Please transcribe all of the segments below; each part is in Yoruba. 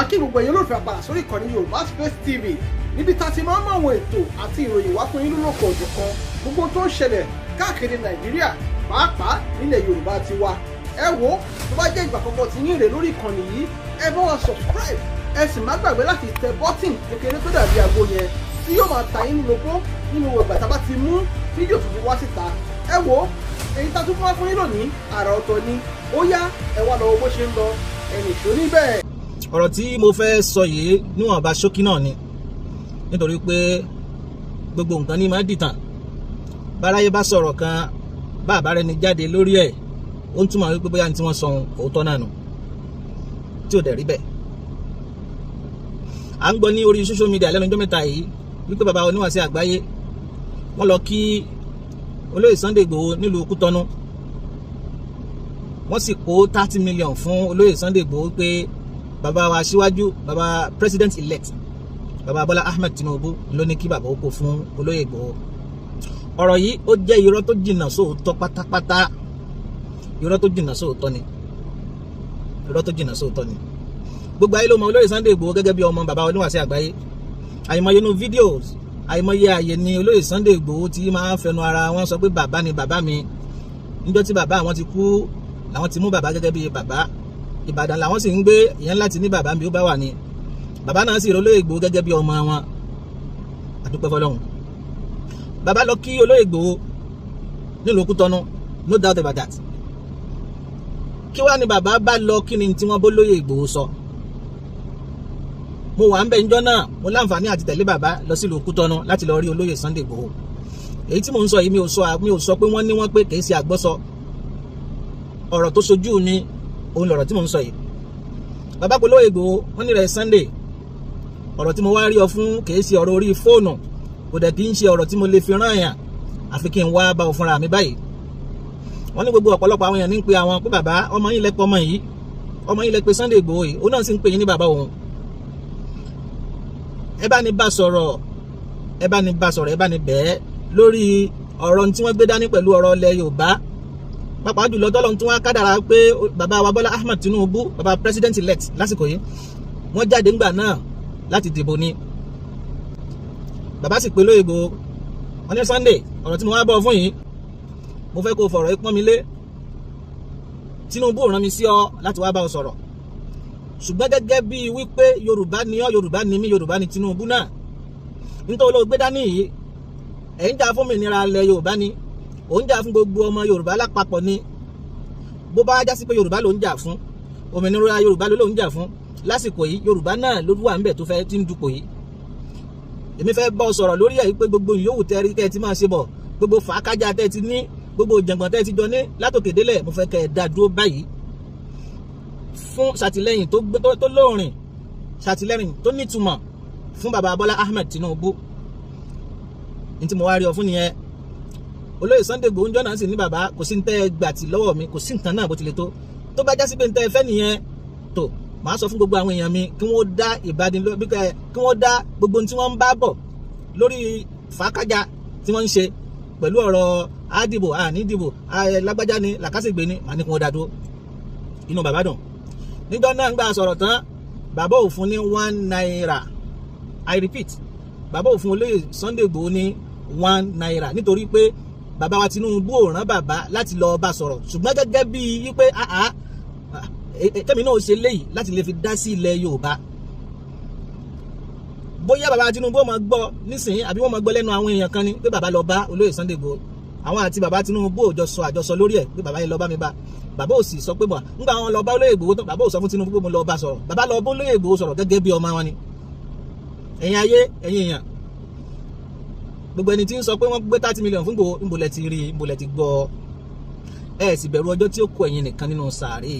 Akí gbogbo ẹ̀yin olólùfẹ́ padà sórí ìkànnì Yorùbá Space TV níbi tá a ti máa ń mọ àwọn ètò àti ìròyìn wá fún yín lólókọ̀ òjọ̀kan gbogbo tó ń ṣẹlẹ̀ káàkiri Nàìjíríà pàápàá nílẹ̀ Yorùbá ti wa. Ẹ wo tó bá jẹ́ ìgbà àkọ́kọ́ tí yín rè lórí ìkànnì yìí ẹ bá wa subscribe ẹ sì má gbàgbé láti tẹ bọ́tìn kékeré tó dàbí àgbo yẹn tí yóò máa ta yín lóko nínú ìgbà tá a bá ti mú fídíò tuntun wá síta. Ẹ wo èyí tá a tún fún wa fún yín lónìí àrà ọ̀tọ̀ ni ó yá ẹ wá lọ bó ṣe ń lọ ẹnì ìṣó níbẹ̀. Ọ̀rọ̀ tí mo fẹ́ sọ yìí níwọ̀nba ṣókí náà ni nítorí pé gbogbo nǹkan ní máa dìtàn báráyé bá sọ̀rọ̀ kan bá àbá rẹni jáde lórí ẹ̀ ó ń túmọ̀ wípé bóyá ní tí wọ́n sọ òótọ́ náà nù tí ò dẹ̀ rí bẹ́ẹ̀. À ń gbọ́ ní orí social media lẹ́nu ọjọ́ mẹ́ta yìí wípé bàbá oníwàásí àgbáyé wọ́n lọ kí olóyè Sunday Igboho nílùú Kútọ́nù wọ́n sì kó 30 million fún olóyè Sunday Igboho pé bàbá wa síwájú bàbá president elect bàbá Bọ́lá Ahmed Tinubu ló ní kí bàbá ó kó fún olóyè Igboho. Ọ̀rọ̀ yìí ó jẹ́ irọ́ tó jìnnà sóòótọ́ pátápátá, irọ́ tó jìnnà sóòótọ́ ni, irọ́ tó jìnnà sóòótọ́ ni. Gbogbo ayé ló mọ olóyè Sunday Igboho gẹ́gẹ́ bí ọmọ bàbá oníwàásí àgbáyé. Àìmọye inú fídíòs àìmọye àyè ni olóyè Sunday Igboho ti máa ń fẹnu ara wọn sọ pé bàbá ni bàbá mi. Níjọ́ tí bàbá àwọn ti kú làwọn ti mú bàbá gẹ́gẹ́ bí bàbá. Ìbàdàn làwọn sì ń gbé, ìyẹn láti ní bàbá mi ó bá wà ní. Bàbá náà sì rí olóyè Igboho gẹ́gẹ́ bí ọmọ wọn. Àdúpẹ́ fọ́lọ́run. Bàbá lọ kí olóyè Igboho nílùú Kútọ́nù, no doubt about that. Kí wá ni bàbá bá lọ kí ni tí wọ́n bó lóyè Igboho sọ? Mo wà ń bẹ níjọ́ náà, mo láǹfààní àti tẹ̀lé bàbá lọ sílùú Kútọ́nù láti lọ rí olóyè Sunday Igboho. Èyí tí mò ń sọ yìí mi ò sọ pé wọ́n ní wọ́n pé kì í ṣe àgbọ́sọ. Ọ̀rọ̀ tó sojú ni òun lọ̀rọ̀ tí mò ń sọ yìí. Bàbá polówó Igboho wọ́n ní rẹ̀ Sunday, ọ̀rọ̀ tí mo wá rí ọ fún kìí ṣe ọ̀rọ̀ orí fóònù, kò dẹ̀ kí ń ṣe ọ̀rọ̀ tí mo lè fi rán àyàn àfi kí n wá bá ọ fúnra mi báyìí. Wọ́n ní gbogbo ọ̀pọ̀lọpọ̀ àwọn èèyàn ní ń pe àwọn pé bàbá ọmọ yín lẹ́pẹ́ ọmọ yìí, ọmọ yín lẹ́pẹ́ Sunday Igboho yìí, òun náà sì ń pè yín ní bàbá òun. Ẹ bá ní bá sọ̀rọ̀, ẹ bá ní bá sọ̀rọ̀, ẹ bá ní bẹ́ẹ̀ lórí ọ̀rọ̀ tí wọ́n gbé dání pẹ̀lú ọ̀rọ̀ ilẹ̀ Yorùbá. Pàápàá jùlọ tọ́lọ́run tún wá kádàrá pé bàbá wa Bọ́lá Ahmed Tinubu bàbá president elect lásìkò yìí wọ́n jáde ńgbà náà láti dìbò ni. Bàbá sì pé lóyè Igboho wọ́n ní Sunday, ọ̀rọ̀ tí mo wá bọ̀ fún yìí mo fẹ́ kó fọ̀rọ̀ ipọ́n mi lé. Tinubu rán mi sí ọ láti wá bá ọ sọ̀rọ̀, ṣùgbọ́n gẹ́gẹ́ bí wípé Yorùbá ni ọ́, Yorùbá ni mí, Yorùbá ni Tinubu náà. Nítorí olóò gbé dání yìí ẹ̀ ń jà fún òmìnira ilẹ̀ Yorùbá ni, ó ń jà fún gbogbo ọmọ Yorùbá lápapọ̀ ni. Bó bá já sí pé Yorùbá ló ń jà fún, òmìnira Yorùbá ló ń jà fún lásìkò yìí, Yorùbá náà ló wà ńbẹ̀ tó fẹ́ tí ń dupò yìí. Èmi fẹ́ bọ́ sọ̀rọ̀ lórí ẹ̀ pé gbogbo ìyówù tẹ́rí tẹ́ ti máa ṣe bọ̀, gbogbo fàákájà tẹ́ ti ní, gbogbo ìjàngbọ̀n tẹ́ ti jọ ní látòkè délẹ̀, mo fẹ́ kẹ́ ẹ dá dúró báyìí fún ṣàtìlẹ́yìn tó lóòrìn, ṣàtìlẹ́yìn tó nítumọ̀ fún bàbá Bọ́lá Ahmed Tinubu. Ní tí mo wá rí ọ fún nìyẹn. Olóyè Sunday Igboho ńjọ́ náà sì ní bàbá kò sí ń tẹ́ gbà tí lọ́wọ́ mi, kò sí nǹkan náà bó tilẹ̀ tó bá já sí pé ń tẹ́ fẹ́ nìyẹn tó màá sọ fún gbogbo àwọn èèyàn mi kí wọ́n dá kí wọ́n dá gbogbo ohun tí wọ́n ń bá bọ̀ lórí fàákájà tí wọ́n ń ṣe pẹ̀lú ọ̀rọ̀ àdìbò ànídìbò lágbájá ni làkàṣègbè ni màá ní kí wọ́n dá dúró. Inú bàbá dùn. Níjọ́ náà ń gbà sọ̀rọ̀ tán bàbá ò fún ní 1 naira. I repeat, bàbá ò fún olóyè Sunday Igboho ní 1 naira nítorí pé bàbá wa Tinubu ò rán bàbá láti lọ bá sọ̀rọ̀, ṣùgbọ́n gẹ́gẹ́ bí wípé kẹ́mi náà ṣe léyìí láti lè fi dá sí ilẹ̀ Yorùbá. Bóyá bàbá Tinubu ó máa gbọ́ nísìnyí àbí wọ́n máa gbọ́ lẹ́nu àwọn èèyàn kan ni pé bàbá lọ bá olóyè Sunday Igboho, àwọn àti bàbá Tinubu ò jọ sọ àjọsọ lórí ẹ̀ pé bàbá yẹn lọ bá mi bá. Bàbá ò sì sọ pé nígbà wọn lọ bá olóyè Igboho tán, bàbá ò sọ fún Tinubu pé mo lọ bá sọ̀rọ̀, bàbá lọ bá olóyè Igboho sọ̀rọ̀ gẹ́gẹ́ bí ọmọ wọn ni. Ẹ̀yin ayé, ẹ̀yin èèyàn, gbogbo ẹni tí ń sọ pé wọ́n gbé 30 million fún Igboho, níbo lẹ ti rí, níbo lẹ ti gbọ́? Ẹ sì bẹ̀rù ọjọ́ tí ó kó ẹ̀yin nìkan nínú sàárè.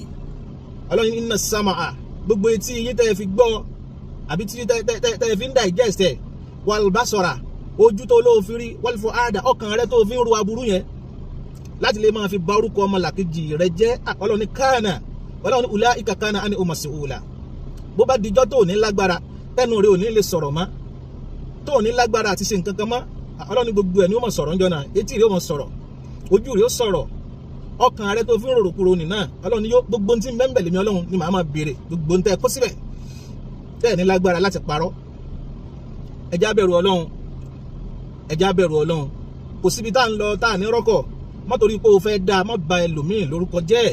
Ọlọ́run inna samaa, gbogbo etí yín tẹ́ fi gbọ́ àbí tí tẹ́ fi ń digest ẹ̀, wal basara, ojú tó lóò fi rí, wal fuada, ọkàn rẹ tó fi ń ru aburú yẹn láti lè máa fi bá orúkọ ọmọlàkejì rẹ jẹ́. Ọlọ́run ní kánà, Ọlọ́run ní ulaika kana ani umasiula. Bó bá dijọ́ tó ní lágbára, tẹnu rẹ ò ní lè sọ̀rọ̀ mọ́, tó ní lágbára àti ṣe nǹkan kan mọ́, Ọlọ́run ní gbogbo ẹ̀ ni ó mọ̀ sọ̀rọ̀ ńjọ́ náà, etí rẹ ó mọ̀ sọ̀rọ̀, ojú rẹ ó sọ̀rọ̀, ọkàn rẹ tó fi ń rorò kúrò nì náà Ọlọ́run ni yóò gbogbo tí ń bẹ́ẹ̀ lèmi Ọlọ́run ni màá máa béèrè gbogbo tẹ́ kó síbẹ̀ tẹ́ẹ̀ ní lágbára láti parọ́. Ẹ jẹ́ á bẹ̀rù Ọlọ́run, ẹ jẹ́ á bẹ̀rù Ọlọ́run. Kò síbi tá à ń lọ tá à ní rọ́kọ̀, má torí pé o fẹ́ dáa má ba ẹlòmíì lórúkọ jẹ́.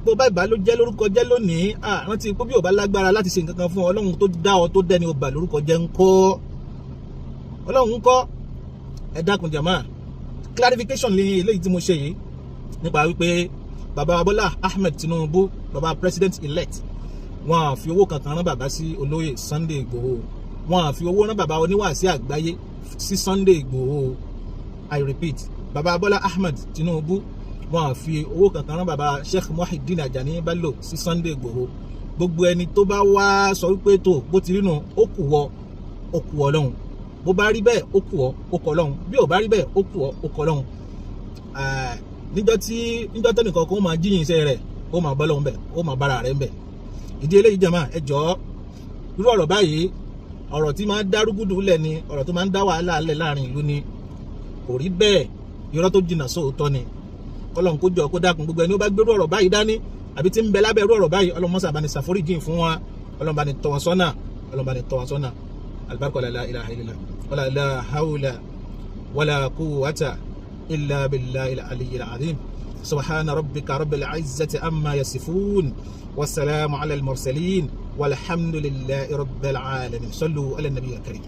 Bó bá ìbá ló jẹ́ lórúkọ jẹ́ lónìí, rántí pé bí o bá lágbára láti ṣe nǹkan kan fún Ọlọ́run tó dá ọ tó dẹ́ni o bà lórúkọ jẹ́ ńkọ́. Ọlọ́run ńkọ́. Ẹ dákun jàmá, clarification lè eléyìí tí mo ṣe yìí nípa wípé bàbá Bọ́lá Ahmed Tinubu, bàbá president elect, wọn à fi owó kankan rán bàbá sí olóyè Sunday Igboho, wọn à fi owó rán bàbá oníwàásí àgbáyé sí Sunday Igboho. I repeat, bàbá Bọ́lá Ahmed Tinubu, wọn à fi owó kankan rán bàbá Sheik Ajani Bello sí Sunday Igboho. Gbogbo ẹni tó bá wá sọ wípé tó bó ti rí nù ó kù wọ Ọlọ́run, bó bá rí bẹ́ẹ̀ ó kù ọ́ ó kọ Ọlọ́run, bí ò bá rí bẹ́ẹ̀ ó kù ọ́ ó kọ Ọlọ́run. Níjọ́ tẹ́nìkan kan ó máa jíyìn iṣẹ́ rẹ̀ ó máa bọ́ lọ́hùn bẹ̀ ó máa bára rẹ̀ ń bẹ̀. Ìdí eléyìí jàmá, ẹ jọ̀ọ́, irú ọ̀rọ̀ báyìí ọ̀rọ̀ tí máa ń dá rúgúdù lẹ̀ ni, ọ̀rọ̀ tó máa ń dá wàhálà lẹ̀ láàrin ìlú ni, kò rí bẹ́ẹ̀, irọ́ tó jìnnà sóòótọ́ ni. Ọlọ́run kó jọ kó dákun gbogbo ẹni ó bá gbérú ọ̀rọ̀ báyìí dání àbí tí ń bẹ lábẹ́ irú ọ̀rọ̀ báyìí, Ọlọ́run mọ́sà bá ní ṣàforíjìn fún wa, Ọlọ́run bá ní tọ́ wọn sọ́nà, Ọlọ́run bá ní tọ́ wọn sọ́nà. Albarka la ilaha illallah wala la hawla wala quwwata illa billahi al-aliyyil azim. Subhana rabbika rabbil izzati amma yasifun wa salamun ala al-mursalin walhamdulillahi rabbil alamin. Sallu ala an-nabiyil karim.